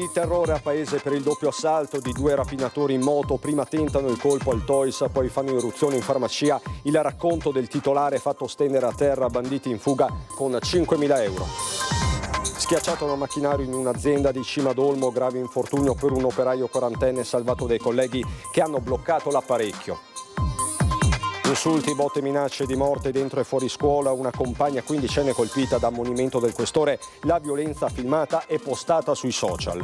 Poi terrore a paese per il doppio assalto di 2 rapinatori in moto. Prima tentano il colpo al Toys, poi fanno irruzione in farmacia. Il racconto del titolare fatto stendere a terra banditi in fuga con 5.000 euro. Schiacciato un macchinario in un'azienda di Cima d'Olmo, grave infortunio per un operaio quarantenne salvato dai colleghi che hanno bloccato l'apparecchio. Insulti, botte, minacce di morte dentro e fuori scuola, una compagna quindicenne colpita da ammonimento del questore, la violenza filmata e postata sui social.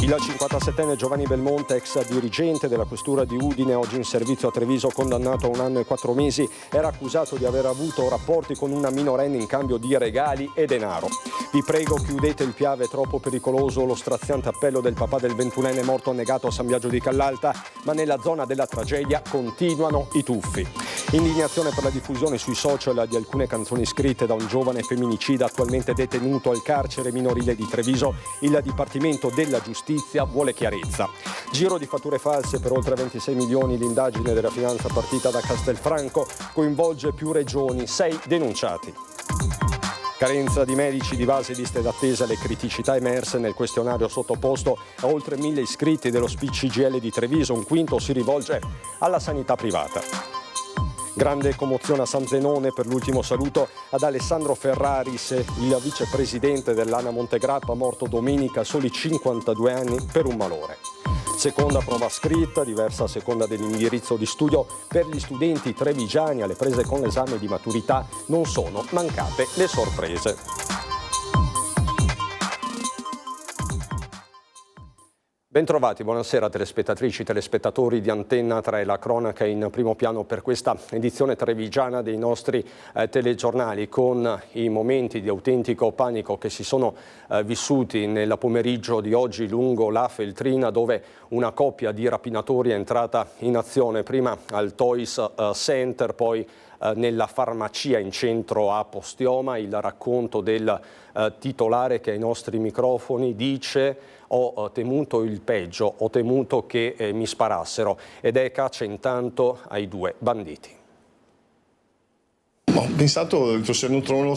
Il 57enne Giovanni Belmonte, ex dirigente della questura di Udine, oggi in servizio a Treviso, condannato a 1 anno e 4 mesi, era accusato di aver avuto rapporti con una minorenne in cambio di regali e denaro. Vi prego, chiudete il Piave, è troppo pericoloso. Lo straziante appello del papà del 21enne morto annegato a San Biagio di Callalta, ma nella zona della tragedia continuano i tuffi. Indignazione per la diffusione sui social di alcune canzoni scritte da un giovane femminicida attualmente detenuto al carcere minorile di Treviso. Il Dipartimento della Giustizia vuole chiarezza. Giro di fatture false per oltre 26 milioni, l'indagine della finanza partita da Castelfranco coinvolge più regioni, 6 denunciati. Carenza di medici, di base, liste d'attesa, le criticità emerse nel questionario sottoposto a oltre 1.000 iscritti dello CGIL di Treviso, un quinto si rivolge alla sanità privata. Grande commozione a San Zenone per l'ultimo saluto ad Alessandro Ferraris, il vicepresidente dell'ANA Montegrappa, morto domenica a soli 52 anni per un malore. Seconda prova scritta, diversa a seconda dell'indirizzo di studio per gli studenti trevigiani alle prese con l'esame di maturità. Non sono mancate le sorprese. Bentrovati, buonasera telespettatrici, telespettatori di Antenna 3, la cronaca in primo piano per questa edizione trevigiana dei nostri telegiornali, con i momenti di autentico panico che si sono vissuti nel pomeriggio di oggi lungo la Feltrina, dove una coppia di rapinatori è entrata in azione, prima al Toys Center, poi nella farmacia in centro a Postioma. Il racconto del titolare che ai nostri microfoni dice: ho temuto il peggio, ho temuto che mi sparassero, ed è caccia intanto ai 2 banditi. Ho pensato, se non trovano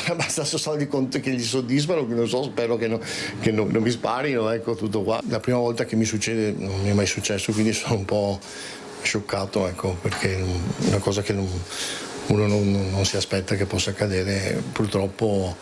abbastanza soldi che gli soddisfano, che non so, spero che non mi sparino, ecco, tutto qua. La prima volta che mi succede, non mi è mai successo, quindi sono un po' scioccato, ecco, perché è una cosa che uno non si aspetta che possa accadere. Purtroppo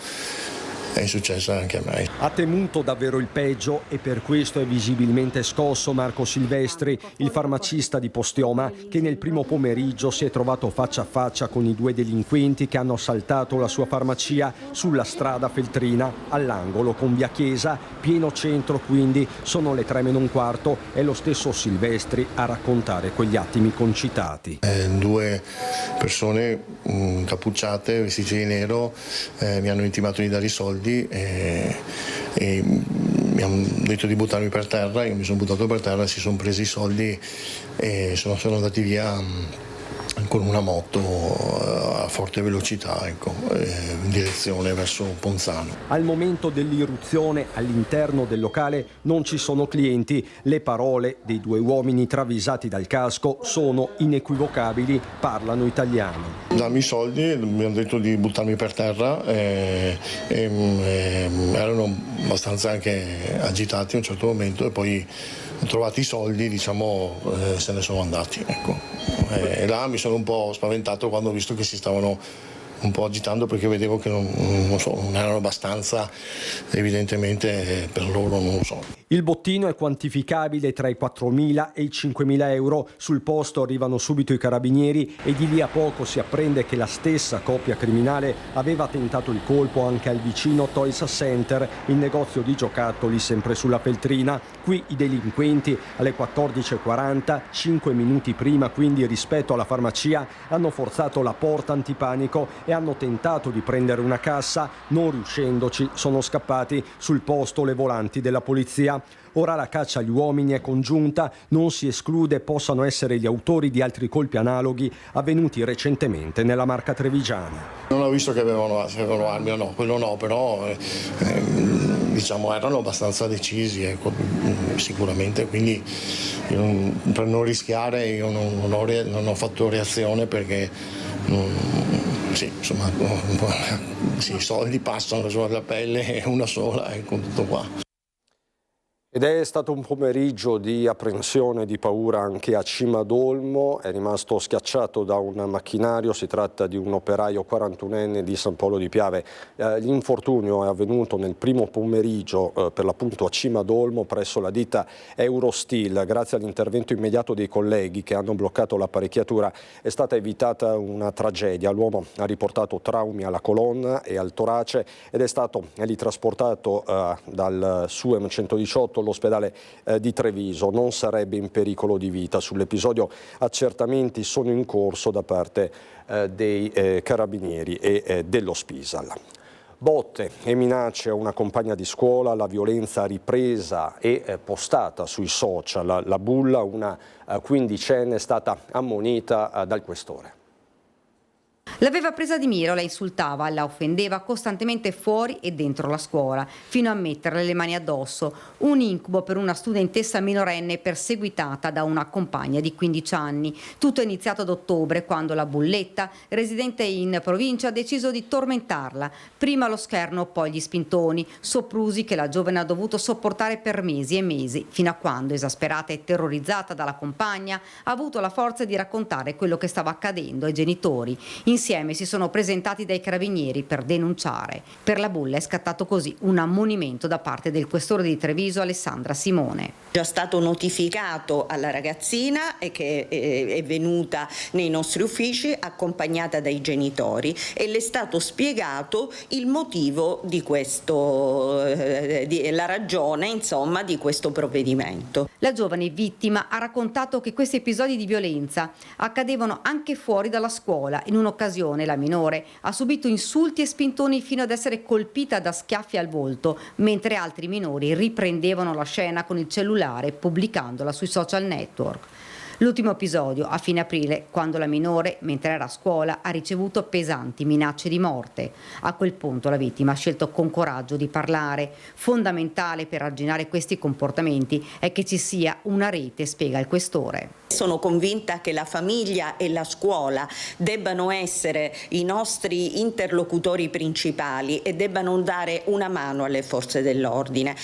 è successa anche a me. Ha temuto davvero il peggio e per questo è visibilmente scosso Marco Silvestri, il farmacista di Postioma, che nel primo pomeriggio si è trovato faccia a faccia con i 2 delinquenti che hanno assaltato la sua farmacia sulla strada Feltrina, all'angolo con via Chiesa, pieno centro. Quindi sono le 3:15, è lo stesso Silvestri a raccontare quegli attimi concitati. 2 persone incappucciate, vestite di nero, mi hanno intimato di dare i soldi e mi hanno detto di buttarmi per terra. Io mi sono buttato per terra, si sono presi i soldi e sono andati via con una moto a forte velocità, ecco, in direzione verso Ponzano. Al momento dell'irruzione all'interno del locale non ci sono clienti. Le parole dei 2 uomini travisati dal casco sono inequivocabili, parlano italiano. Dammi i soldi, mi hanno detto di buttarmi per terra erano abbastanza anche agitati a un certo momento, e poi trovati i soldi, diciamo, se ne sono andati, ecco. E là mi sono un po' spaventato quando ho visto che si stavano un po' agitando, perché vedevo che non erano abbastanza, evidentemente, per loro, non lo so. Il bottino è quantificabile tra i 4.000 e i 5.000 euro. Sul posto arrivano subito i carabinieri e di lì a poco si apprende che la stessa coppia criminale aveva tentato il colpo anche al vicino Toys Center, il negozio di giocattoli sempre sulla Feltrina. Qui i delinquenti alle 14:40, 5 minuti prima quindi rispetto alla farmacia, hanno forzato la porta antipanico e hanno tentato di prendere una cassa. Non riuscendoci, sono scappati. Sul posto le volanti della polizia. Ora la caccia agli uomini è congiunta, non si esclude possano essere gli autori di altri colpi analoghi avvenuti recentemente nella Marca trevigiana. Non ho visto che avevano armi o no, quello no, però diciamo erano abbastanza decisi, ecco, sicuramente, quindi per non rischiare io non ho fatto reazione, perché Sì, insomma, sì, i soldi passano sulla pelle, è una sola e con tutto qua. Ed è stato un pomeriggio di apprensione e di paura anche a Cimadolmo, è rimasto schiacciato da un macchinario, si tratta di un operaio 41enne di San Polo di Piave. L'infortunio è avvenuto nel primo pomeriggio per l'appunto a Cimadolmo presso la ditta Eurosteel. Grazie all'intervento immediato dei colleghi che hanno bloccato l'apparecchiatura è stata evitata una tragedia. L'uomo ha riportato traumi alla colonna e al torace ed è stato ritrasportato dal SUEM 118 all'ospedale di Treviso. Non sarebbe in pericolo di vita. Sull'episodio accertamenti sono in corso da parte dei carabinieri e dello Spisal. Botte e minacce a una compagna di scuola, la violenza ripresa e postata sui social. La bulla, una quindicenne, è stata ammonita dal questore. L'aveva presa di mira, la insultava, la offendeva costantemente fuori e dentro la scuola, fino a metterle le mani addosso. Un incubo per una studentessa minorenne perseguitata da una compagna di 15 anni. Tutto è iniziato ad ottobre, quando la bulletta, residente in provincia, ha deciso di tormentarla. Prima lo scherno, poi gli spintoni, soprusi che la giovane ha dovuto sopportare per mesi e mesi, fino a quando, esasperata e terrorizzata dalla compagna, ha avuto la forza di raccontare quello che stava accadendo ai genitori. Insieme si sono presentati dai carabinieri per denunciare. Per la bulla è scattato così un ammonimento da parte del questore di Treviso Alessandra Simone. È già stato notificato alla ragazzina che è venuta nei nostri uffici accompagnata dai genitori e le è stato spiegato il motivo di questo, la ragione insomma di questo provvedimento. La giovane vittima ha raccontato che questi episodi di violenza accadevano anche fuori dalla scuola. In un'occasione la minore ha subito insulti e spintoni fino ad essere colpita da schiaffi al volto, mentre altri minori riprendevano la scena con il cellulare pubblicandola sui social network. L'ultimo episodio a fine aprile, quando la minore, mentre era a scuola, ha ricevuto pesanti minacce di morte. A quel punto la vittima ha scelto con coraggio di parlare. Fondamentale per arginare questi comportamenti è che ci sia una rete, spiega il questore. Sono convinta che la famiglia e la scuola debbano essere i nostri interlocutori principali e debbano dare una mano alle forze dell'ordine.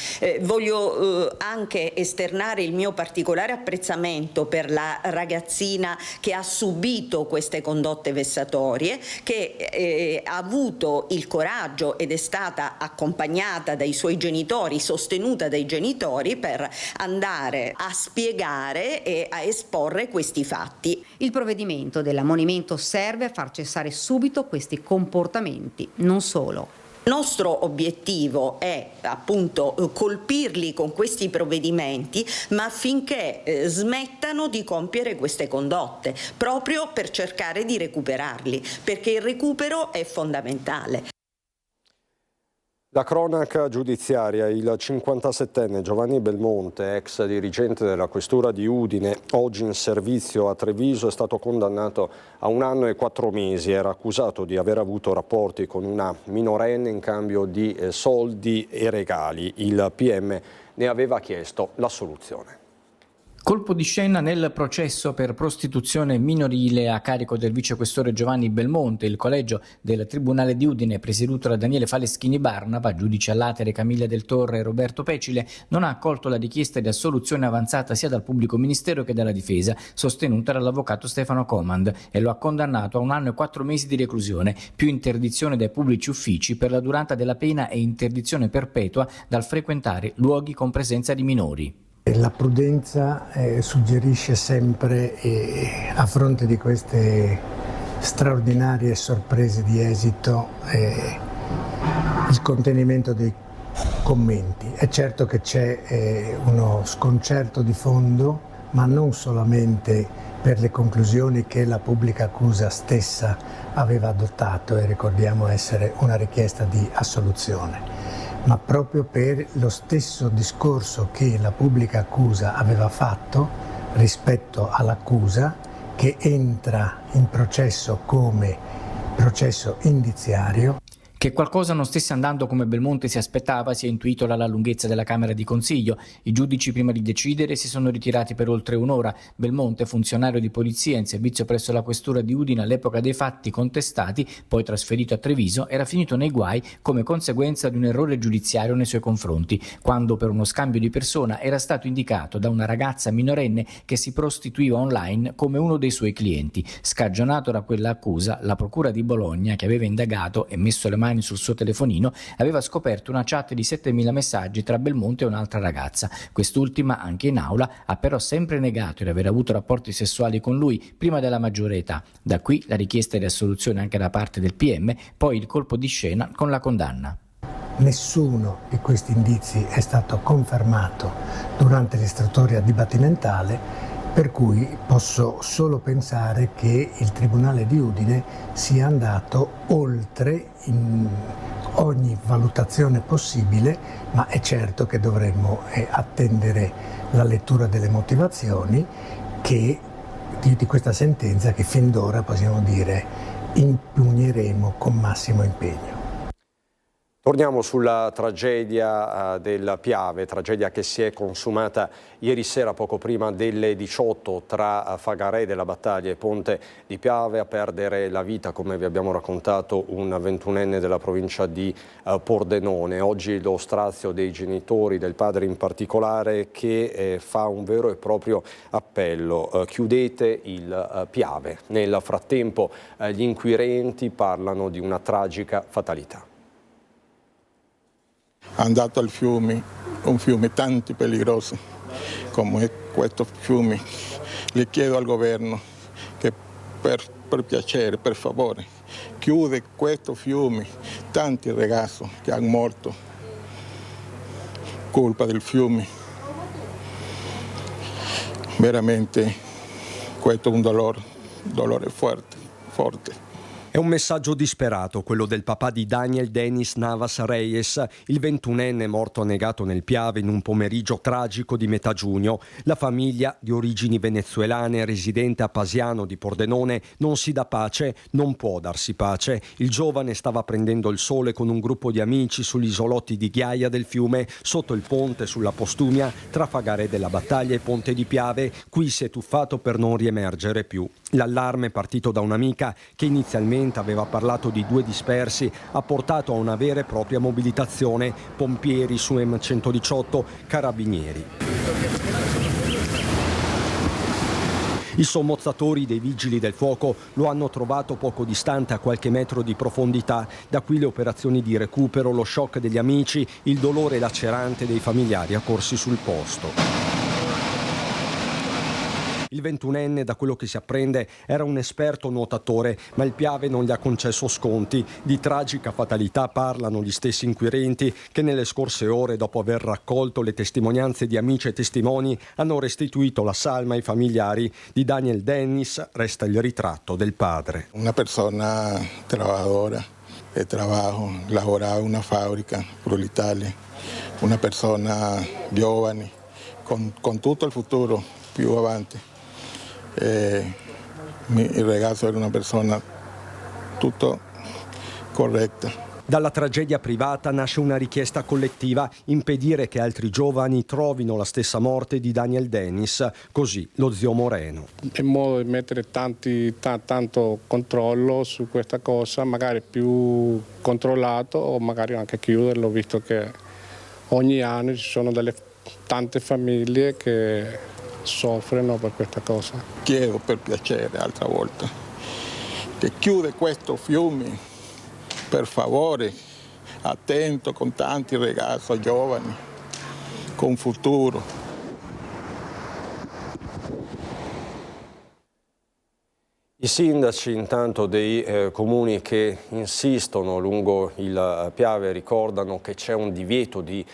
Voglio anche esternare il mio particolare apprezzamento per la ragazzina che ha subito queste condotte vessatorie, che ha avuto il coraggio ed è stata accompagnata dai suoi genitori, sostenuta dai genitori per andare a spiegare e a esporre questi fatti. Il provvedimento dell'ammonimento serve a far cessare subito questi comportamenti, non solo. Il nostro obiettivo è appunto colpirli con questi provvedimenti, ma affinché smettano di compiere queste condotte, proprio per cercare di recuperarli, perché il recupero è fondamentale. La cronaca giudiziaria, il 57enne Giovanni Belmonte, ex dirigente della questura di Udine, oggi in servizio a Treviso, è stato condannato a 1 anno e 4 mesi. Era accusato di aver avuto rapporti con una minorenne in cambio di soldi e regali. Il PM ne aveva chiesto l'assoluzione. Colpo di scena nel processo per prostituzione minorile a carico del vicequestore Giovanni Belmonte. Il collegio del Tribunale di Udine, presieduto da Daniele Faleschini Barnaba, giudice a latere Camilla Del Torre e Roberto Pecile, non ha accolto la richiesta di assoluzione avanzata sia dal pubblico ministero che dalla difesa, sostenuta dall'avvocato Stefano Comand, e lo ha condannato a 1 anno e 4 mesi di reclusione, più interdizione dai pubblici uffici per la durata della pena e interdizione perpetua dal frequentare luoghi con presenza di minori. La prudenza suggerisce sempre, a fronte di queste straordinarie sorprese di esito, il contenimento dei commenti. È certo che c'è uno sconcerto di fondo, ma non solamente per le conclusioni che la pubblica accusa stessa aveva adottato, e ricordiamo essere una richiesta di assoluzione, ma proprio per lo stesso discorso che la pubblica accusa aveva fatto rispetto all'accusa, che entra in processo come processo indiziario. Che qualcosa non stesse andando come Belmonte si aspettava si è intuito dalla lunghezza della Camera di Consiglio. I giudici, prima di decidere, si sono ritirati per oltre un'ora. Belmonte, funzionario di polizia in servizio presso la questura di Udine all'epoca dei fatti contestati, poi trasferito a Treviso, era finito nei guai come conseguenza di un errore giudiziario nei suoi confronti, quando per uno scambio di persona era stato indicato da una ragazza minorenne che si prostituiva online come uno dei suoi clienti. Scagionato da quella accusa, la Procura di Bologna, che aveva indagato e messo le mani sul suo telefonino, aveva scoperto una chat di 7.000 messaggi tra Belmonte e un'altra ragazza. Quest'ultima, anche in aula, ha però sempre negato di aver avuto rapporti sessuali con lui prima della maggiore età. Da qui la richiesta di assoluzione anche da parte del PM, poi il colpo di scena con la condanna. Nessuno di questi indizi è stato confermato durante l'istruttoria dibattimentale, per cui posso solo pensare che il Tribunale di Udine sia andato oltre in ogni valutazione possibile, ma è certo che dovremmo attendere la lettura delle motivazioni di questa sentenza che fin d'ora possiamo dire impugneremo con massimo impegno. Torniamo sulla tragedia del Piave, tragedia che si è consumata ieri sera poco prima delle 18 tra Fagarè della Battaglia e Ponte di Piave. A perdere la vita, come vi abbiamo raccontato, un 21enne della provincia di Pordenone. Oggi lo strazio dei genitori, del padre in particolare, che fa un vero e proprio appello. Chiudete il Piave. Nel frattempo gli inquirenti parlano di una tragica fatalità. Andato al fiume, un fiume tanto pericoloso come questo fiume, le chiedo al governo che per piacere, per favore, chiude questo fiume, tanti ragazzi che hanno morto colpa del fiume. Veramente questo è un dolore forte. È un messaggio disperato, quello del papà di Daniel Denis Navas Reyes, il 21enne morto annegato nel Piave in un pomeriggio tragico di metà giugno. La famiglia, di origini venezuelane, residente a Pasiano di Pordenone, non si dà pace, non può darsi pace. Il giovane stava prendendo il sole con un gruppo di amici sugli isolotti di ghiaia del fiume, sotto il ponte sulla Postumia, tra Fagarè della Battaglia e Ponte di Piave. Qui si è tuffato per non riemergere più. L'allarme, partito da un'amica che inizialmente aveva parlato di 2 dispersi, ha portato a una vera e propria mobilitazione: pompieri su M118, carabinieri. I sommozzatori dei vigili del fuoco lo hanno trovato poco distante, a qualche metro di profondità. Da qui le operazioni di recupero, lo shock degli amici, il dolore lacerante dei familiari accorsi sul posto. Il 21enne, da quello che si apprende, era un esperto nuotatore, ma il Piave non gli ha concesso sconti. Di tragica fatalità parlano gli stessi inquirenti che nelle scorse ore, dopo aver raccolto le testimonianze di amici e testimoni, hanno restituito la salma ai familiari. Di Daniel Dennis resta il ritratto del padre. Una persona trabajadora, de trabajo, lavorava in una fabbrica per l'Italia, una persona giovane, con tutto il futuro più avanti. Il ragazzo era una persona tutto corretta. Dalla tragedia privata nasce una richiesta collettiva: impedire che altri giovani trovino la stessa morte di Daniel Denis, così lo zio Moreno. È un modo di mettere tanto controllo su questa cosa, magari più controllato, o magari anche chiuderlo, visto che ogni anno ci sono tante famiglie che soffrono per questa cosa. Chiedo per piacere altra volta che chiude questo fiume, per favore, attento, con tanti ragazzi giovani con futuro. I sindaci intanto dei comuni che insistono lungo il Piave ricordano che c'è un divieto di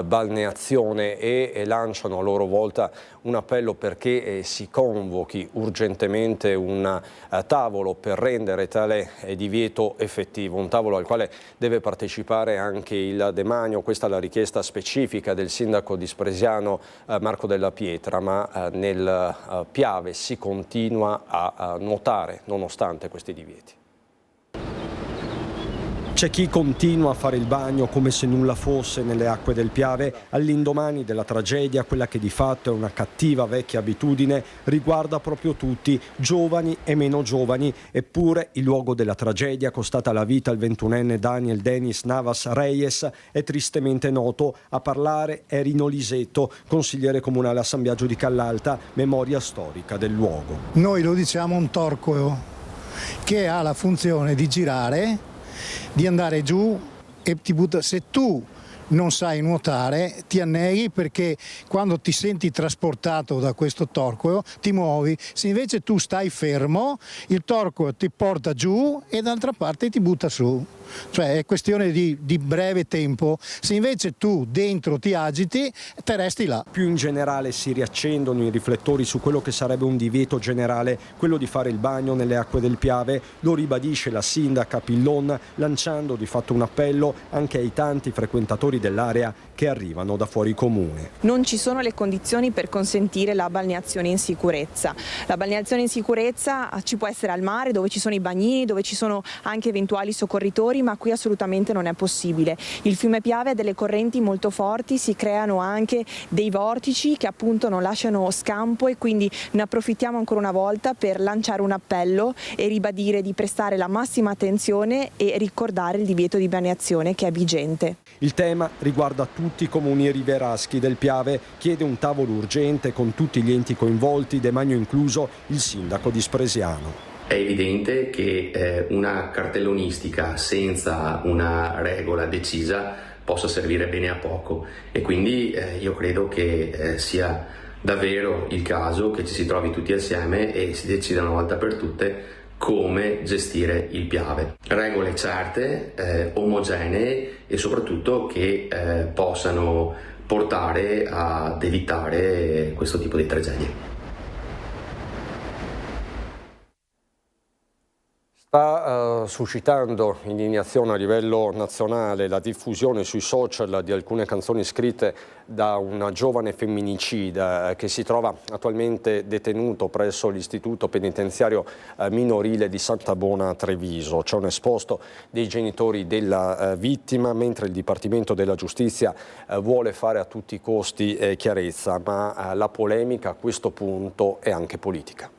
balneazione e lanciano a loro volta un appello perché si convochi urgentemente un tavolo per rendere tale divieto effettivo, un tavolo al quale deve partecipare anche il demanio. Questa è la richiesta specifica del sindaco di Spresiano Marco Della Pietra, ma nel Piave si continua a nuotare nonostante questi divieti. C'è chi continua a fare il bagno come se nulla fosse nelle acque del Piave all'indomani della tragedia. Quella che di fatto è una cattiva vecchia abitudine riguarda proprio tutti, giovani e meno giovani. Eppure il luogo della tragedia, costata la vita al 21enne Daniel Denis Navas Reyes, è tristemente noto. A parlare è Rino Lisetto, consigliere comunale a San Biagio di Callalta, memoria storica del luogo. Noi lo diciamo un torqueo che ha la funzione di girare, di andare giù e ti butta. Se tu non sai nuotare ti anneghi, perché quando ti senti trasportato da questo torqueo ti muovi. Se invece tu stai fermo, il torqueo ti porta giù e d'altra parte ti butta su. Cioè è questione di breve tempo. Se invece tu dentro ti agiti, te resti là. Più in generale si riaccendono i riflettori su quello che sarebbe un divieto generale, quello di fare il bagno nelle acque del Piave. Lo ribadisce la sindaca Pillon, lanciando di fatto un appello anche ai tanti frequentatori dell'area che arrivano da fuori comune. Non ci sono le condizioni per consentire la balneazione in sicurezza. La balneazione in sicurezza ci può essere al mare, dove ci sono i bagnini, dove ci sono anche eventuali soccorritori, ma qui assolutamente non è possibile. Il fiume Piave ha delle correnti molto forti, si creano anche dei vortici che appunto non lasciano scampo, e quindi ne approfittiamo ancora una volta per lanciare un appello e ribadire di prestare la massima attenzione e ricordare il divieto di balneazione che è vigente. Il tema riguarda tutti i comuni riveraschi del Piave, chiede un tavolo urgente con tutti gli enti coinvolti, Demagno incluso il sindaco di Spresiano. È evidente che una cartellonistica senza una regola decisa possa servire bene a poco, e quindi io credo che sia davvero il caso che ci si trovi tutti assieme e si decida una volta per tutte come gestire il Piave. Regole certe, omogenee e soprattutto che possano portare ad evitare questo tipo di tragedie. Sta suscitando indignazione a livello nazionale la diffusione sui social di alcune canzoni scritte da una giovane femminicida che si trova attualmente detenuto presso l'istituto penitenziario minorile di Santa Bona a Treviso. C'è un esposto dei genitori della vittima, mentre il Dipartimento della Giustizia vuole fare a tutti i costi chiarezza, ma la polemica a questo punto è anche politica.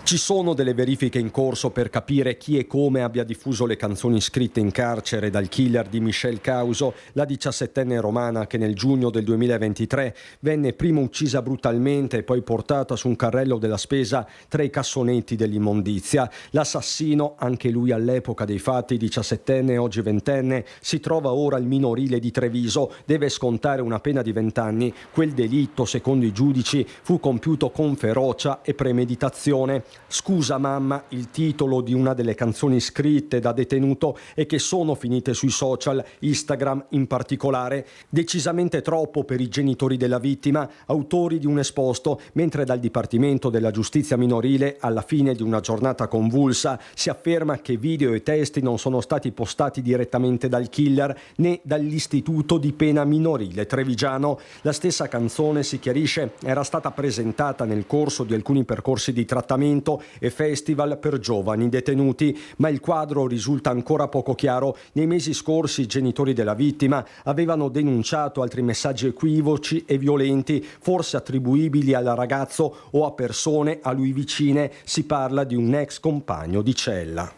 Ci sono delle verifiche in corso per capire chi e come abbia diffuso le canzoni scritte in carcere dal killer di Michelle Causo, la 17enne romana che nel giugno del 2023 venne prima uccisa brutalmente e poi portata su un carrello della spesa tra i cassonetti dell'immondizia. L'assassino, anche lui all'epoca dei fatti 17enne e oggi 20enne, si trova ora al minorile di Treviso, deve scontare una pena di 20 anni. Quel delitto, secondo i giudici, fu compiuto con ferocia e premeditazione. Scusa mamma, il titolo di una delle canzoni scritte da detenuto e che sono finite sui social, Instagram in particolare, decisamente troppo per i genitori della vittima, autori di un esposto, mentre dal Dipartimento della Giustizia minorile, alla fine di una giornata convulsa, si afferma che video e testi non sono stati postati direttamente dal killer né dall'Istituto di Pena Minorile trevigiano. La stessa canzone, si chiarisce, era stata presentata nel corso di alcuni percorsi di trattamento e festival per giovani detenuti, ma il quadro risulta ancora poco chiaro. Nei mesi scorsi i genitori della vittima avevano denunciato altri messaggi equivoci e violenti, forse attribuibili al ragazzo o a persone a lui vicine. Si parla di un ex compagno di cella.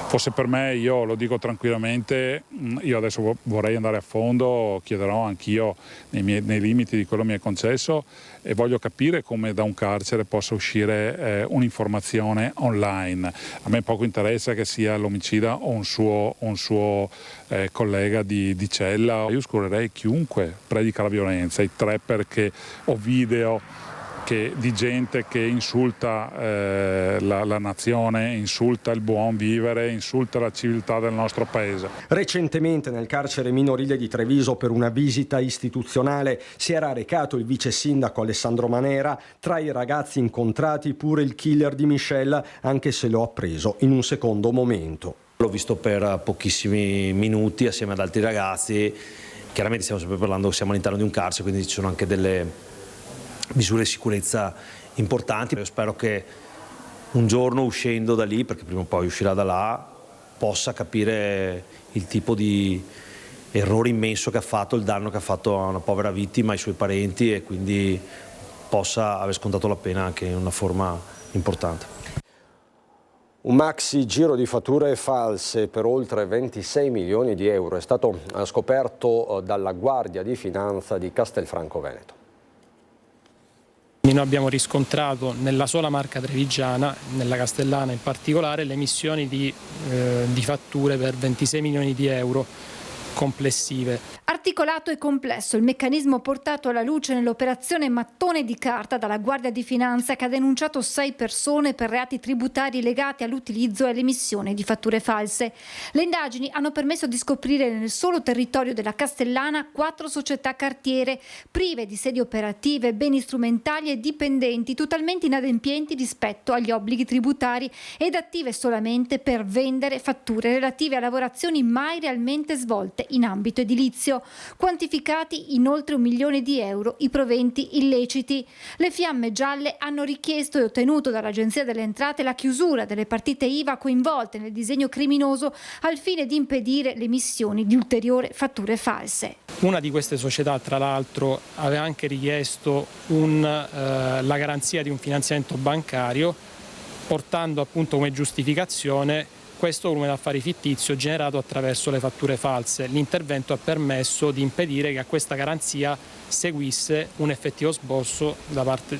Fosse per me, io lo dico tranquillamente, io adesso vorrei andare a fondo, chiederò anch'io nei limiti di quello che mi è concesso, e voglio capire come da un carcere possa uscire un'informazione online. A me poco interessa che sia l'omicida o un suo collega di cella. Io oscurerei chiunque predica la violenza, i trapper o video di gente che insulta la nazione, insulta il buon vivere, insulta la civiltà del nostro paese. Recentemente nel carcere minorile di Treviso, per una visita istituzionale, si era recato il vice sindaco Alessandro Manera. Tra i ragazzi incontrati pure il killer di Michelle, anche se lo ha preso in un secondo momento. L'ho visto per pochissimi minuti assieme ad altri ragazzi. Chiaramente stiamo sempre parlando, siamo all'interno di un carcere, quindi ci sono anche delle misure di sicurezza importanti. Io spero che un giorno, uscendo da lì, perché prima o poi uscirà da là, possa capire il tipo di errore immenso che ha fatto, il danno che ha fatto a una povera vittima, ai suoi parenti, e quindi possa aver scontato la pena anche in una forma importante. Un maxi giro di fatture false per oltre 26 milioni di euro è stato scoperto dalla Guardia di Finanza di Castelfranco Veneto. Noi abbiamo riscontrato nella sola marca trevigiana, nella Castellana in particolare, le emissioni di fatture per 26 milioni di euro complessive. Articolato e complesso il meccanismo portato alla luce nell'operazione Mattone di Carta dalla Guardia di Finanza, che ha denunciato 6 persone per reati tributari legati all'utilizzo e all'emissione di fatture false. Le indagini hanno permesso di scoprire nel solo territorio della Castellana 4 società cartiere prive di sedi operative, beni strumentali e dipendenti, totalmente inadempienti rispetto agli obblighi tributari ed attive solamente per vendere fatture relative a lavorazioni mai realmente svolte in ambito edilizio. Quantificati in oltre 1 milione di euro i proventi illeciti. Le fiamme gialle hanno richiesto e ottenuto dall'Agenzia delle Entrate la chiusura delle partite IVA coinvolte nel disegno criminoso al fine di impedire l'emissione di ulteriori fatture false. Una di queste società, tra l'altro, aveva anche richiesto la garanzia di un finanziamento bancario, portando appunto come giustificazione questo volume d'affari fittizio generato attraverso le fatture false. L'intervento ha permesso di impedire che a questa garanzia seguisse un effettivo sborso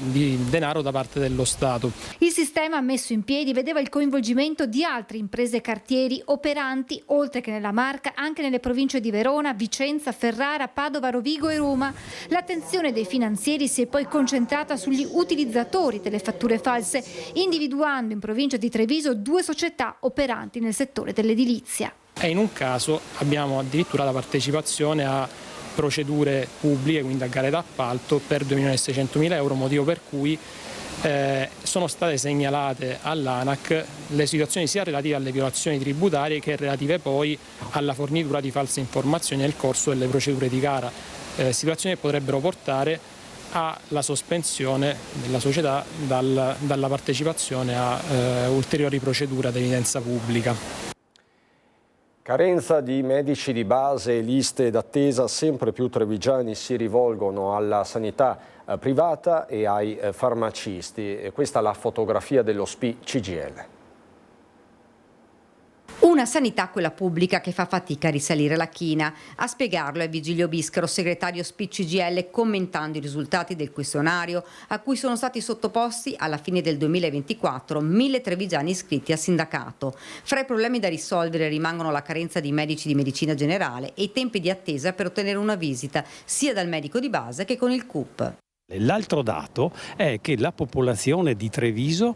di denaro da parte dello Stato. Il sistema messo in piedi vedeva il coinvolgimento di altre imprese cartieri operanti, oltre che nella Marca, anche nelle province di Verona, Vicenza, Ferrara, Padova, Rovigo e Roma. L'attenzione dei finanzieri si è poi concentrata sugli utilizzatori delle fatture false, individuando in provincia di Treviso 2 società operanti nel settore dell'edilizia. E in un caso abbiamo addirittura la partecipazione a procedure pubbliche, quindi a gare d'appalto per 2.600.000 euro, motivo per cui sono state segnalate all'ANAC le situazioni sia relative alle violazioni tributarie che relative poi alla fornitura di false informazioni nel corso delle procedure di gara, situazioni che potrebbero portare alla sospensione della società dalla partecipazione a ulteriori procedure ad evidenza pubblica. Carenza di medici di base e liste d'attesa, sempre più trevigiani si rivolgono alla sanità privata e ai farmacisti. E questa è la fotografia dello SPI CGIL. Una sanità, quella pubblica, che fa fatica a risalire la china. A spiegarlo è Vigilio Biscaro, segretario SPI CGIL, commentando i risultati del questionario a cui sono stati sottoposti alla fine del 2024 1.000 trevigiani iscritti al sindacato. Fra i problemi da risolvere rimangono la carenza di medici di medicina generale e i tempi di attesa per ottenere una visita sia dal medico di base che con il CUP. L'altro dato è che la popolazione di Treviso,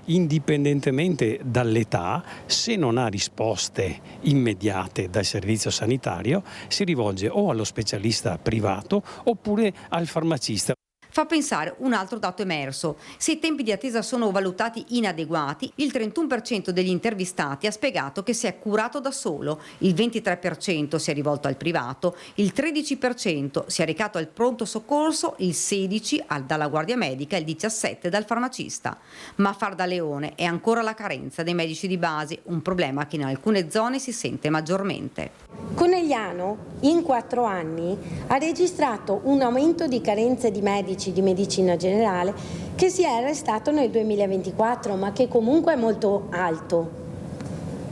indipendentemente dall'età, se non ha risposte immediate dal servizio sanitario, si rivolge o allo specialista privato oppure al farmacista. Fa pensare un altro dato emerso. Se i tempi di attesa sono valutati inadeguati, il 31% degli intervistati ha spiegato che si è curato da solo, il 23% si è rivolto al privato, il 13% si è recato al pronto soccorso, il 16% dalla guardia medica e il 17% dal farmacista. Ma a far da leone è ancora la carenza dei medici di base, un problema che in alcune zone si sente maggiormente. Conegliano in 4 anni ha registrato un aumento di carenze di medici di medicina generale che si è arrestato nel 2024, ma che comunque è molto alto,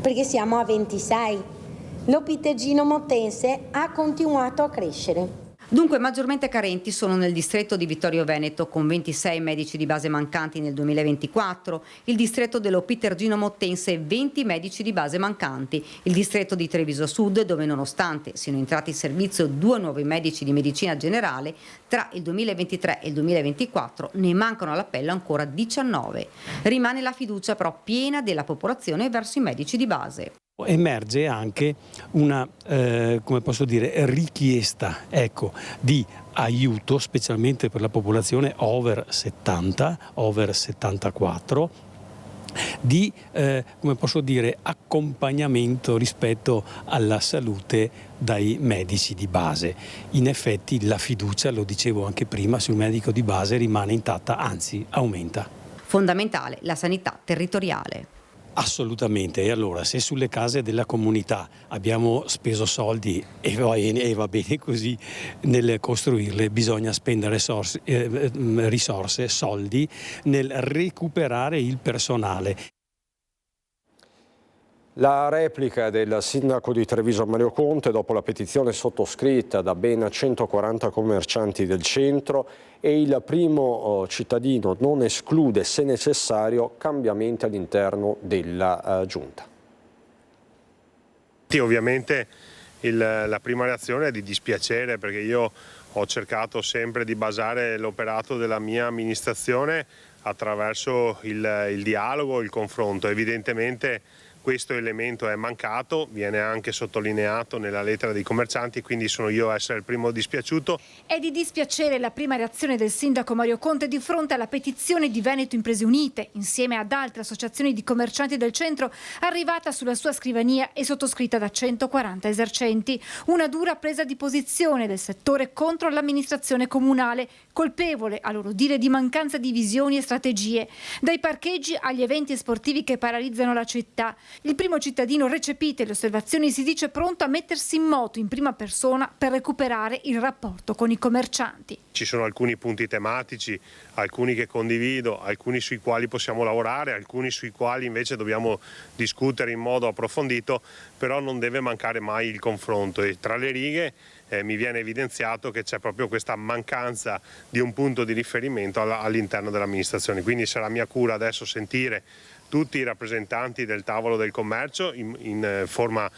perché siamo a 26. L'Opitergino Mottense ha continuato a crescere. Dunque maggiormente carenti sono nel distretto di Vittorio Veneto, con 26 medici di base mancanti nel 2024, il distretto dell'Opitergino Mottense 20 medici di base mancanti, il distretto di Treviso Sud, dove nonostante siano entrati in servizio 2 nuovi medici di medicina generale, tra il 2023 e il 2024 ne mancano all'appello ancora 19. Rimane la fiducia però piena della popolazione verso i medici di base. Emerge anche una richiesta di aiuto, specialmente per la popolazione over 70, over 74, di accompagnamento rispetto alla salute dai medici di base. In effetti la fiducia, lo dicevo anche prima, sul medico di base rimane intatta, anzi aumenta. Fondamentale la sanità territoriale. Assolutamente, e allora se sulle case della comunità abbiamo speso soldi e va bene così, nel costruirle bisogna spendere risorse, soldi nel recuperare il personale. La replica del sindaco di Treviso Mario Conte dopo la petizione sottoscritta da ben 140 commercianti del centro, e il primo cittadino non esclude, se necessario, cambiamenti all'interno della giunta. Sì, ovviamente la prima reazione è di dispiacere, perché io ho cercato sempre di basare l'operato della mia amministrazione attraverso il dialogo, il confronto. Evidentemente questo elemento è mancato, viene anche sottolineato nella lettera dei commercianti, quindi sono io a essere il primo dispiaciuto. È di dispiacere la prima reazione del sindaco Mario Conte di fronte alla petizione di Veneto Imprese Unite, insieme ad altre associazioni di commercianti del centro, arrivata sulla sua scrivania e sottoscritta da 140 esercenti. Una dura presa di posizione del settore contro l'amministrazione comunale, colpevole, a loro dire, di mancanza di visioni e strategie. Dai parcheggi agli eventi sportivi che paralizzano la città. Il primo cittadino, recepite le osservazioni, si dice pronto a mettersi in moto in prima persona per recuperare il rapporto con i commercianti. Ci sono alcuni punti tematici, alcuni che condivido, alcuni sui quali possiamo lavorare, alcuni sui quali invece dobbiamo discutere in modo approfondito, però non deve mancare mai il confronto, e tra le righe mi viene evidenziato che c'è proprio questa mancanza di un punto di riferimento all'interno dell'amministrazione. Quindi sarà mia cura adesso sentire tutti i rappresentanti del tavolo del commercio in forma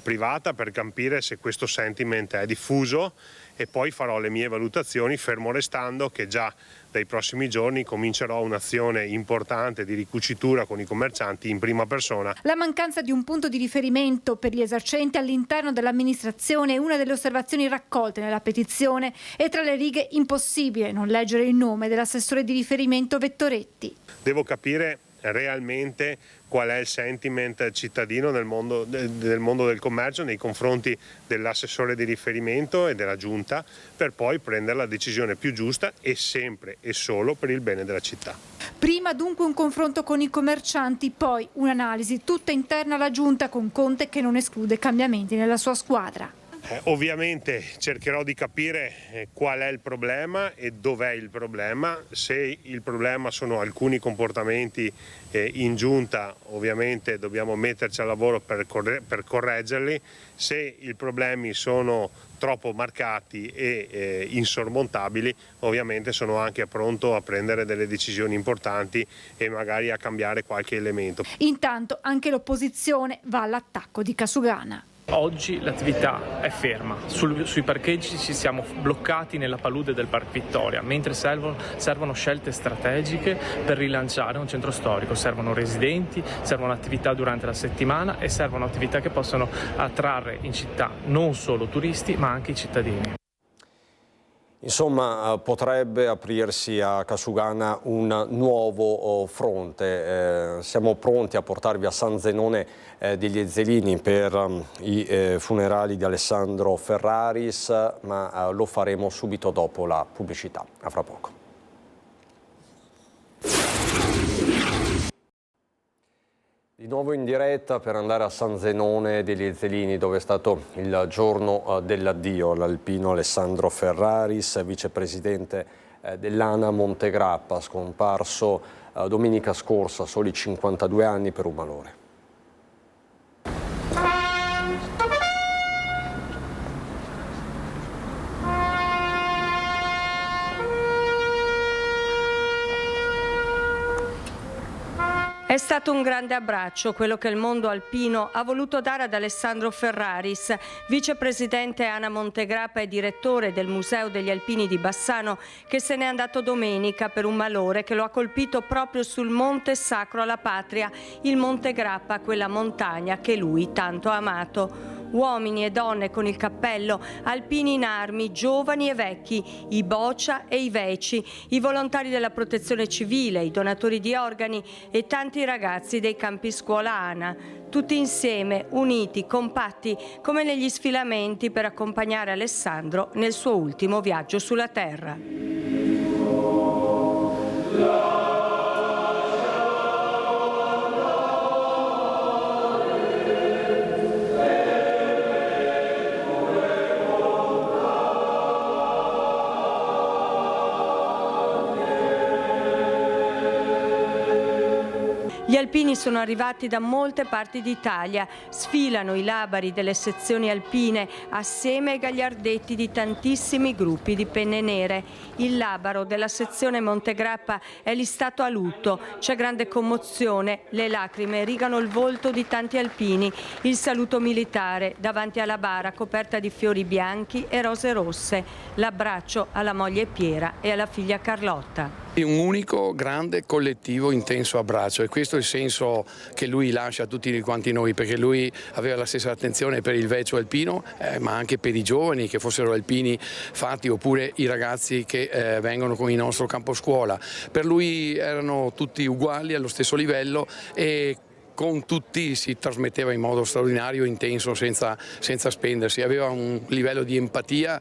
privata per capire se questo sentiment è diffuso, e poi farò le mie valutazioni, fermo restando che già dai prossimi giorni comincerò un'azione importante di ricucitura con i commercianti in prima persona. La mancanza di un punto di riferimento per gli esercenti all'interno dell'amministrazione è una delle osservazioni raccolte nella petizione, e tra le righe impossibile non leggere il nome dell'assessore di riferimento Vettoretti. Devo capire realmente qual è il sentiment cittadino del mondo del commercio nei confronti dell'assessore di riferimento e della giunta, per poi prendere la decisione più giusta, e sempre e solo per il bene della città. Prima dunque un confronto con i commercianti, poi un'analisi tutta interna alla giunta, con Conte che non esclude cambiamenti nella sua squadra. Ovviamente cercherò di capire qual è il problema e dov'è il problema. Se il problema sono alcuni comportamenti in giunta, ovviamente dobbiamo metterci al lavoro per correggerli. Se i problemi sono troppo marcati e insormontabili, ovviamente sono anche pronto a prendere delle decisioni importanti e magari a cambiare qualche elemento. Intanto anche l'opposizione va all'attacco di Casugana. Oggi l'attività è ferma, sui parcheggi ci siamo bloccati nella palude del Parc Vittoria, mentre servono scelte strategiche per rilanciare un centro storico, servono residenti, servono attività durante la settimana e servono attività che possono attrarre in città non solo turisti ma anche i cittadini. Insomma, potrebbe aprirsi a Casugana un nuovo fronte. Siamo pronti a portarvi a San Zenone degli Ezzelini per i funerali di Alessandro Ferraris, ma lo faremo subito dopo la pubblicità. A fra poco. Di nuovo in diretta per andare a San Zenone degli Ezzelini, dove è stato il giorno dell'addio all'alpino Alessandro Ferraris, vicepresidente dell'ANA Montegrappa, scomparso domenica scorsa, a soli 52 anni, per un malore. È stato un grande abbraccio quello che il mondo alpino ha voluto dare ad Alessandro Ferraris, vicepresidente ANA Montegrappa e direttore del Museo degli Alpini di Bassano, che se n'è andato domenica per un malore che lo ha colpito proprio sul monte sacro alla patria, il Monte Grappa, quella montagna che lui tanto ha amato. Uomini e donne con il cappello, alpini in armi, giovani e vecchi, i Boccia e i Veci, i volontari della protezione civile, i donatori di organi e tanti ragazzi dei campi scuola ANA, tutti insieme, uniti, compatti, come negli sfilamenti per accompagnare Alessandro nel suo ultimo viaggio sulla terra. Gli alpini sono arrivati da molte parti d'Italia, sfilano i labari delle sezioni alpine assieme ai gagliardetti di tantissimi gruppi di penne nere. Il labaro della sezione Montegrappa è listato a lutto, c'è grande commozione, le lacrime rigano il volto di tanti alpini, il saluto militare davanti alla bara coperta di fiori bianchi e rose rosse, l'abbraccio alla moglie Piera e alla figlia Carlotta. Un unico, grande, collettivo, intenso abbraccio, e questo è il senso che lui lascia a tutti quanti noi, perché lui aveva la stessa attenzione per il vecchio alpino, ma anche per i giovani, che fossero alpini fatti oppure i ragazzi che vengono con il nostro campo scuola. Per lui erano tutti uguali, allo stesso livello, e con tutti si trasmetteva in modo straordinario, intenso, senza spendersi. Aveva un livello di empatia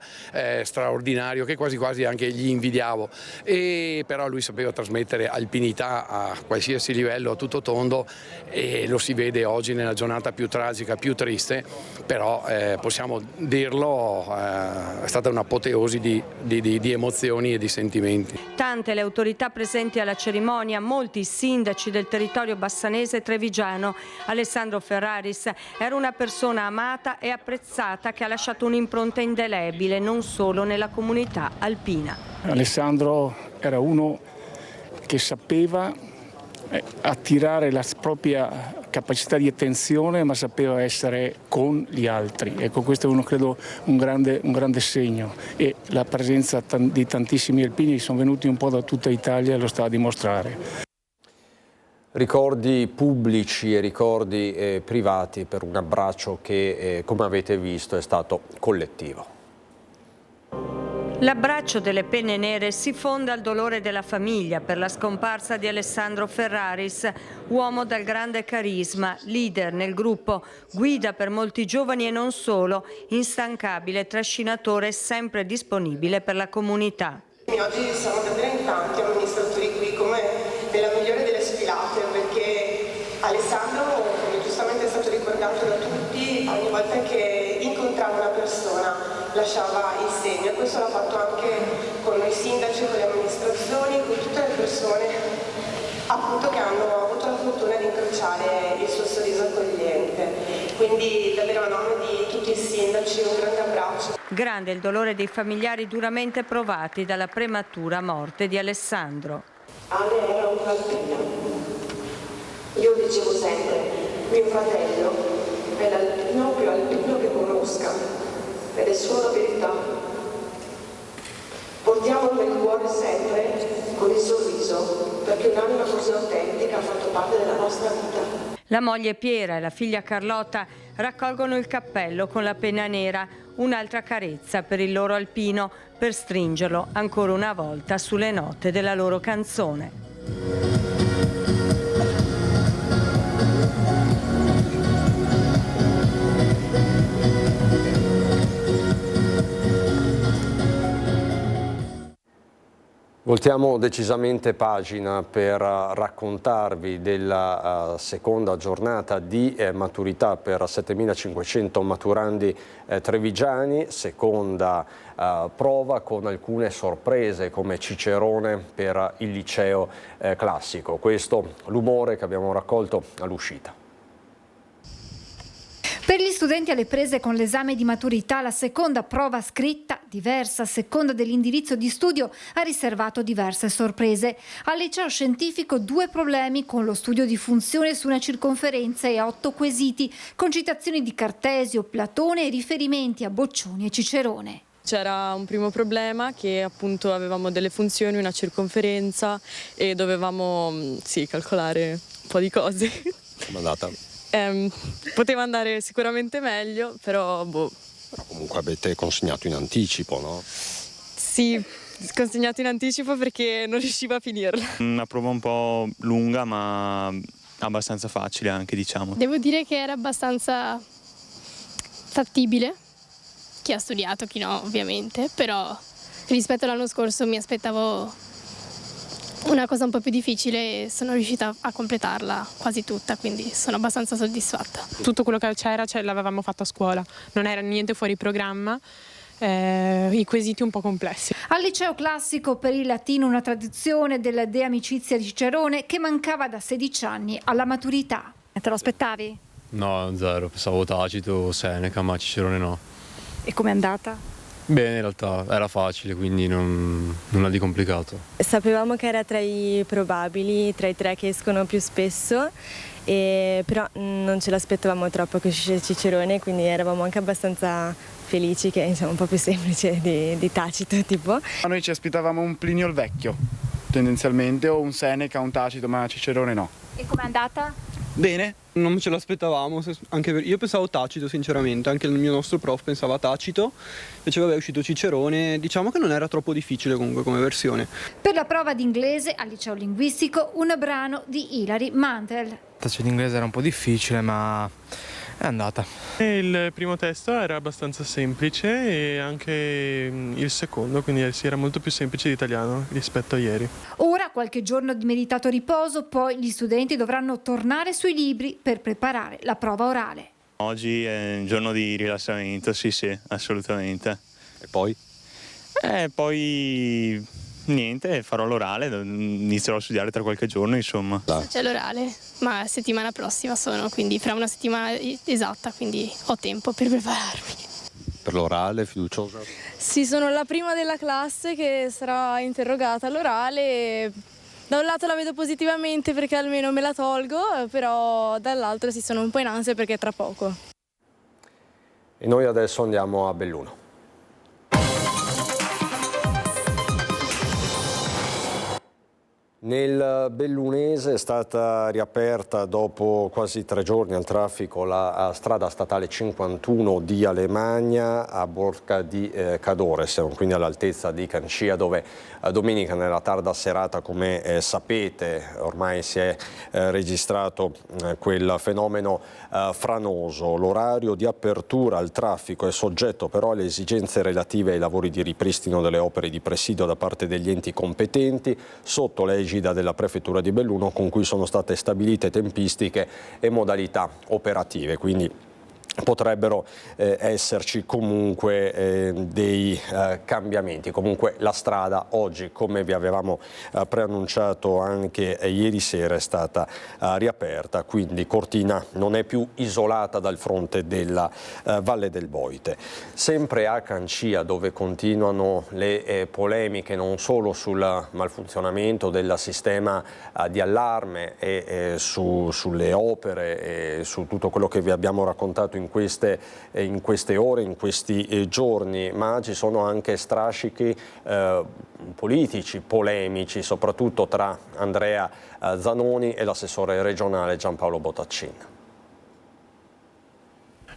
straordinario che quasi quasi anche gli invidiavo, e però lui sapeva trasmettere alpinità a qualsiasi livello, a tutto tondo, e lo si vede oggi nella giornata più tragica, più triste, però possiamo dirlo, è stata un'apoteosi di emozioni e di sentimenti. Tante le autorità presenti alla cerimonia, molti sindaci del territorio bassanese e trevigiano. Alessandro Ferraris era una persona amata e apprezzata che ha lasciato un'impronta indelebile non solo nella comunità alpina. Alessandro era uno che sapeva attirare la propria capacità di attenzione, ma sapeva essere con gli altri. Ecco, questo è credo un grande segno, e la presenza di tantissimi alpini che sono venuti un po' da tutta Italia lo sta a dimostrare. Ricordi pubblici e ricordi privati per un abbraccio che, come avete visto, è stato collettivo. L'abbraccio delle penne nere si fonda al dolore della famiglia per la scomparsa di Alessandro Ferraris, uomo dal grande carisma, leader nel gruppo, guida per molti giovani e non solo, instancabile trascinatore sempre disponibile per la comunità. Oggi siamo davvero in tanti amministratori qui, come nella migliore delle sfilate, perché Alessandro, come giustamente è stato ricordato da tutti, ogni volta che incontrava una persona lasciava il segno, e questo l'ha fatto anche con noi sindaci, con le amministrazioni, con tutte le persone appunto che hanno avuto la fortuna di incrociare il suo sorriso accogliente. Quindi davvero a nome di tutti i sindaci un grande abbraccio. Grande il dolore dei familiari duramente provati dalla prematura morte di Alessandro. Ale era un'alpina. Io dicevo sempre, mio fratello è l'alpino più alpino che conosca, ed è solo verità. Portiamolo nel cuore sempre con il sorriso, perché un'anima così autentica ha fatto parte della nostra vita. La moglie Piera e la figlia Carlotta raccolgono il cappello con la penna nera, un'altra carezza per il loro alpino, per stringerlo ancora una volta sulle note della loro canzone. Voltiamo decisamente pagina per raccontarvi della seconda giornata di maturità per 7.500 maturandi trevigiani, seconda prova con alcune sorprese come Cicerone per il liceo classico. Questo l'umore che abbiamo raccolto all'uscita. Per gli studenti alle prese con l'esame di maturità, la seconda prova scritta, diversa a seconda dell'indirizzo di studio, ha riservato diverse sorprese. Al liceo scientifico 2 problemi con lo studio di funzione su una circonferenza e 8 quesiti, con citazioni di Cartesio, Platone e riferimenti a Boccioni e Cicerone. C'era un primo problema che appunto avevamo delle funzioni, una circonferenza e dovevamo calcolare un po' di cose. Come è andata? Poteva andare sicuramente meglio, però Però comunque avete consegnato in anticipo, no? Sì, consegnato in anticipo perché non riuscivo a finirla. Una prova un po' lunga ma abbastanza facile anche, diciamo. Devo dire che era abbastanza fattibile, chi ha studiato, chi no ovviamente, però rispetto all'anno scorso mi aspettavo una cosa un po' più difficile e sono riuscita a completarla quasi tutta, quindi sono abbastanza soddisfatta. Tutto quello che c'era l'avevamo fatto a scuola, non era niente fuori programma, i quesiti un po' complessi. Al liceo classico per il latino una tradizione della De Amicizia di Cicerone che mancava da 16 anni alla maturità. Te lo aspettavi? No, zero, pensavo Tacito, Seneca, ma Cicerone no. E com'è andata? Bene, in realtà era facile, quindi nulla di complicato. Sapevamo che era tra i probabili, tra i 3 che escono più spesso, però non ce l'aspettavamo troppo che uscisse Cicerone, quindi eravamo anche abbastanza felici che è un po' più semplice di Tacito tipo. Noi ci aspettavamo un Plinio il Vecchio, tendenzialmente, o un Seneca, un Tacito, ma Cicerone no. E com'è andata? Bene. Non ce l'aspettavamo, io pensavo Tacito sinceramente, anche il mio nostro prof pensava Tacito, invece vabbè è uscito Cicerone, diciamo che non era troppo difficile comunque come versione. Per la prova di inglese al liceo linguistico un brano di Hilary Mantel. Il testo di inglese era un po' difficile ma è andata. Il primo testo era abbastanza semplice e anche il secondo, quindi sì, era molto più semplice di italiano rispetto a ieri. Ora qualche giorno di meritato riposo, poi gli studenti dovranno tornare sui libri per preparare la prova orale. Oggi è un giorno di rilassamento, sì, assolutamente. E poi? Poi niente, farò l'orale, inizierò a studiare tra qualche giorno, insomma. C'è l'orale, ma settimana prossima quindi fra una settimana esatta, quindi ho tempo per prepararmi. Per l'orale, fiduciosa? Sì, sono la prima della classe che sarà interrogata all'orale. Da un lato la vedo positivamente perché almeno me la tolgo, però dall'altro sono un po' in ansia perché è tra poco. E noi adesso andiamo a Belluno. Nel Bellunese è stata riaperta dopo quasi 3 giorni al traffico la strada statale 51 di Alemagna a Borca di Cadore, siamo quindi all'altezza di Cancia, dove domenica nella tarda serata, come sapete, ormai si è registrato quel fenomeno franoso. L'orario di apertura al traffico è soggetto però alle esigenze relative ai lavori di ripristino delle opere di presidio da parte degli enti competenti sotto l'egida della Prefettura di Belluno, con cui sono state stabilite tempistiche e modalità operative, quindi potrebbero esserci comunque dei cambiamenti. Comunque la strada oggi, come vi avevamo preannunciato anche ieri sera, è stata riaperta, quindi Cortina non è più isolata dal fronte della Valle del Boite. Sempre a Cancia, dove continuano le polemiche non solo sul malfunzionamento del sistema di allarme e sulle opere e su tutto quello che vi abbiamo raccontato in queste ore, in questi giorni, ma ci sono anche strascichi politici, polemici, soprattutto tra Andrea Zanoni e l'assessore regionale Giampaolo Botaccin.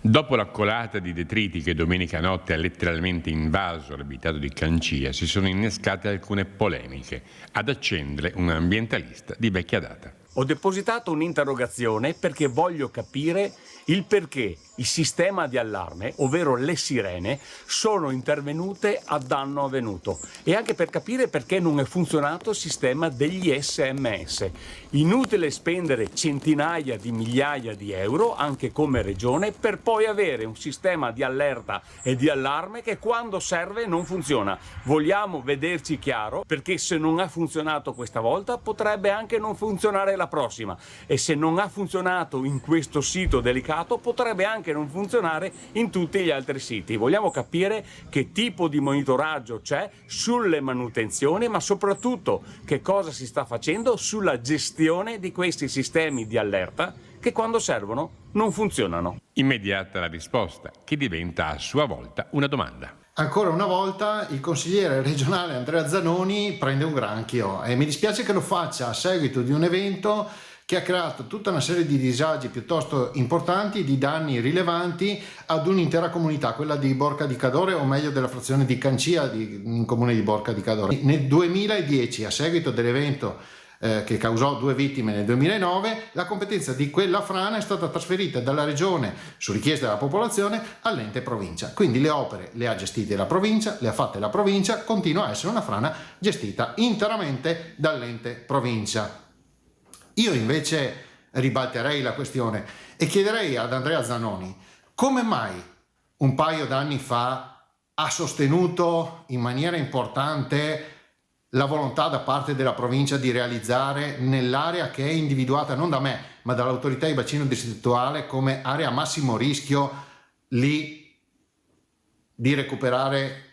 Dopo la colata di detriti che domenica notte ha letteralmente invaso l'abitato di Cancia, si sono innescate alcune polemiche. Ad accendere un ambientalista di vecchia data. Ho depositato un'interrogazione perché voglio capire il perché il sistema di allarme, ovvero le sirene, sono intervenute a danno avvenuto e anche per capire perché non è funzionato il sistema degli SMS. Inutile spendere centinaia di migliaia di euro, anche come regione, per poi avere un sistema di allerta e di allarme che quando serve non funziona. Vogliamo vederci chiaro, perché se non ha funzionato questa volta potrebbe anche non funzionare la prossima, e se non ha funzionato in questo sito delicato potrebbe anche non funzionare in tutti gli altri siti. Vogliamo capire che tipo di monitoraggio c'è sulle manutenzioni, ma soprattutto che cosa si sta facendo sulla gestione di questi sistemi di allerta che quando servono non funzionano. Immediata la risposta, che diventa a sua volta una domanda. Ancora una volta il consigliere regionale Andrea Zanoni prende un granchio e mi dispiace che lo faccia a seguito di un evento che ha creato tutta una serie di disagi piuttosto importanti, di danni rilevanti ad un'intera comunità, quella di Borca di Cadore, o meglio della frazione di Cancia in comune di Borca di Cadore. Nel 2010, a seguito dell'evento che causò 2 vittime nel 2009, la competenza di quella frana è stata trasferita dalla regione su richiesta della popolazione all'ente provincia. Quindi le opere le ha gestite la provincia, le ha fatte la provincia, continua a essere una frana gestita interamente dall'ente provincia. Io invece ribalterei la questione e chiederei ad Andrea Zanoni come mai un paio d'anni fa ha sostenuto in maniera importante la volontà da parte della provincia di realizzare nell'area che è individuata non da me ma dall'autorità di bacino distrettuale come area a massimo rischio lì di recuperare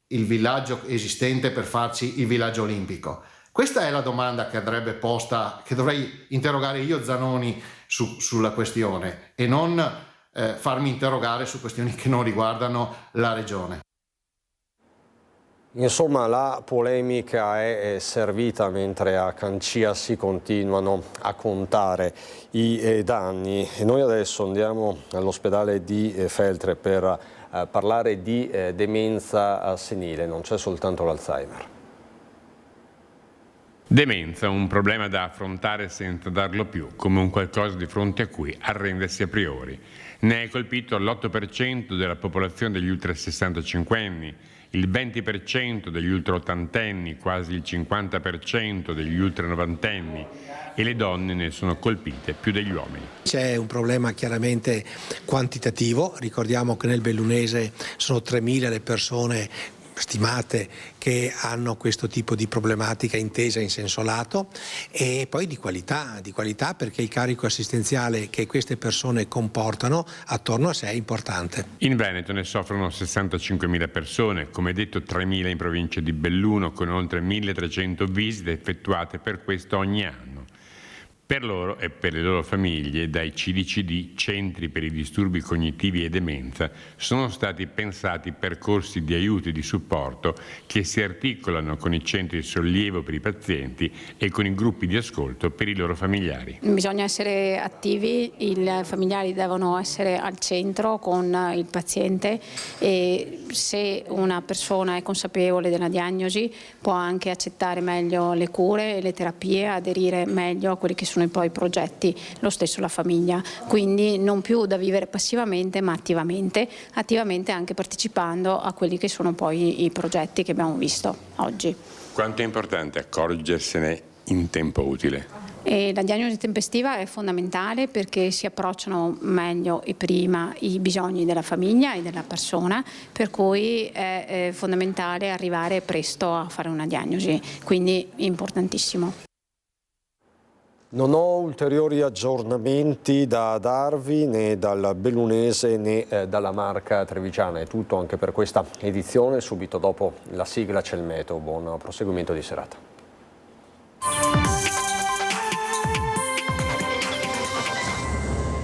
il villaggio esistente per farci il villaggio olimpico. Questa è la domanda che andrebbe posta, che dovrei interrogare io Zanoni sulla questione e non farmi interrogare su questioni che non riguardano la regione. Insomma, la polemica è servita mentre a Cancia si continuano a contare i danni. E noi adesso andiamo all'ospedale di Feltre per parlare di demenza senile, non c'è soltanto l'Alzheimer. Demenza, un problema da affrontare senza darlo più, come un qualcosa di fronte a cui arrendersi a priori. Ne è colpito l'8% della popolazione degli ultra 65enni, il 20% degli ultra ottantenni, quasi il 50% degli ultra novantenni e le donne ne sono colpite più degli uomini. C'è un problema chiaramente quantitativo, ricordiamo che nel Bellunese sono 3.000 le persone stimate che hanno questo tipo di problematica intesa in senso lato e poi di qualità perché il carico assistenziale che queste persone comportano attorno a sé è importante. In Veneto ne soffrono 65.000 persone, come detto 3.000 in provincia di Belluno con oltre 1.300 visite effettuate per questo ogni anno. Per loro e per le loro famiglie, dai CDCD, Centri per i disturbi cognitivi e demenza, sono stati pensati percorsi di aiuto e di supporto che si articolano con i centri di sollievo per i pazienti e con i gruppi di ascolto per i loro familiari. Bisogna essere attivi, i familiari devono essere al centro con il paziente e se una persona è consapevole della diagnosi può anche accettare meglio le cure e le terapie, aderire meglio a quelli che sono i poi progetti, lo stesso la famiglia, quindi non più da vivere passivamente ma attivamente anche partecipando a quelli che sono poi i progetti che abbiamo visto oggi. Quanto è importante accorgersene in tempo utile? E la diagnosi tempestiva è fondamentale perché si approcciano meglio e prima i bisogni della famiglia e della persona, per cui è fondamentale arrivare presto a fare una diagnosi, quindi importantissimo. Non ho ulteriori aggiornamenti da darvi né dal Bellunese né dalla Marca Trevigiana. È tutto anche per questa edizione. Subito dopo la sigla c'è il meteo. Buon proseguimento di serata.